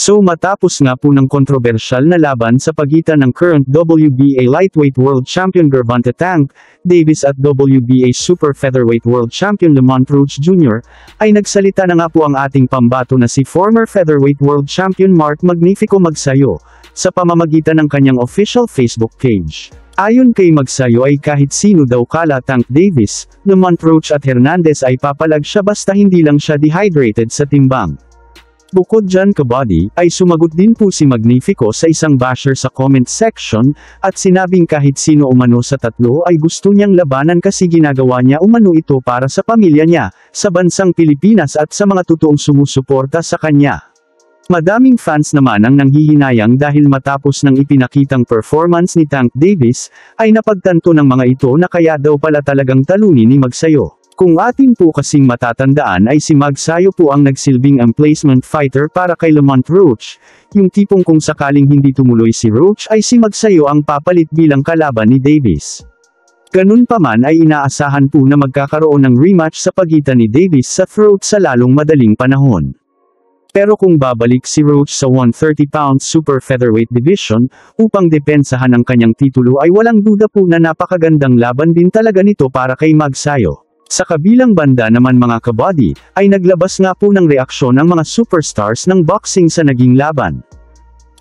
So matapos nga po ng kontrobersyal na laban sa pagitan ng current WBA Lightweight World Champion Gervonta Tank Davis at WBA Super Featherweight World Champion Lamont Roach Jr., ay nagsalita na nga po ang ating pambato na si former Featherweight World Champion Mark Magnifico Magsayo, sa pamamagitan ng kanyang official Facebook page. Ayon kay Magsayo ay kahit sino daw kala Tank Davis, Lamont Roach at Hernandez ay papalag siya basta hindi lang siya dehydrated sa timbang. Bukod dyan kabady, ay sumagot din po si Magnifico sa isang basher sa comment section, at sinabing kahit sino umano sa tatlo ay gusto niyang labanan kasi ginagawa niya umano ito para sa pamilya niya, sa bansang Pilipinas at sa mga totoong sumusuporta sa kanya. Madaming fans naman ang nanghihinayang dahil matapos ng ipinakitang performance ni Tank Davis, ay napagtanto ng mga ito na kaya daw pala talagang talunin ni Magsayo. Kung atin po kasing matatandaan ay si Magsayo po ang nagsilbing emplacement fighter para kay Lamont Roach, yung tipong kung sakaling hindi tumuloy si Roach ay si Magsayo ang papalit bilang kalaban ni Davis. Ganun pa man ay inaasahan po na magkakaroon ng rematch sa pagitan ni Davis sa throat sa lalong madaling panahon. Pero kung babalik si Roach sa 130-pound super featherweight division, upang depensahan ang kanyang titulo ay walang duda po na napakagandang laban din talaga nito para kay Magsayo. Sa kabilang banda naman mga kabady, ay naglabas nga po ng reaksyon ang mga superstars ng boxing sa naging laban.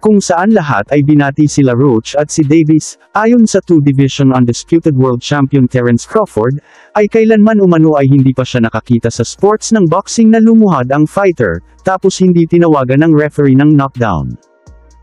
Kung saan lahat ay binati sila Roach at si Davis, ayon sa 2-division undisputed world champion Terence Crawford, ay kailanman umano ay hindi pa siya nakakita sa sports ng boxing na lumuhad ang fighter, tapos hindi tinawagan ng referee ng knockdown.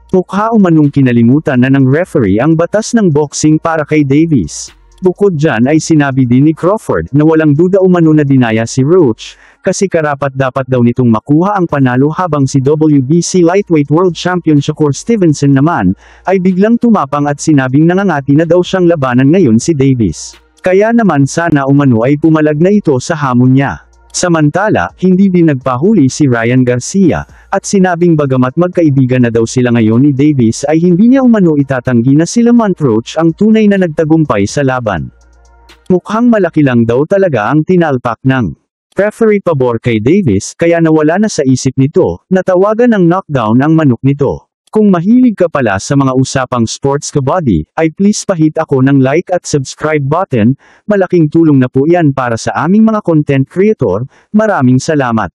Mukha umanong kinalimutan na ng referee ang batas ng boxing para kay Davis. Bukod dyan ay sinabi din ni Crawford na walang duda umano na dinaya si Roach, kasi karapat-dapat daw nitong makuha ang panalo habang si WBC Lightweight World Champion Shakur Stevenson naman, ay biglang tumapang at sinabing nangangati na daw siyang labanan ngayon si Davis. Kaya naman sana umano ay pumalag na ito sa hamon niya. Samantala, hindi din nagpahuli si Ryan Garcia, at sinabing bagamat magkaibigan na daw sila ngayon ni Davis ay hindi niya umano itatanggi na si Lamont Roach ang tunay na nagtagumpay sa laban. Mukhang malaki lang daw talaga ang tinalpak ng referee pabor kay Davis kaya nawala na sa isip nito, natawagan ng knockdown ang manok nito. Kung mahilig ka pala sa mga usapang sports kabady, ay please pahit ako ng like at subscribe button, malaking tulong na po yan para sa aming mga content creator, maraming salamat.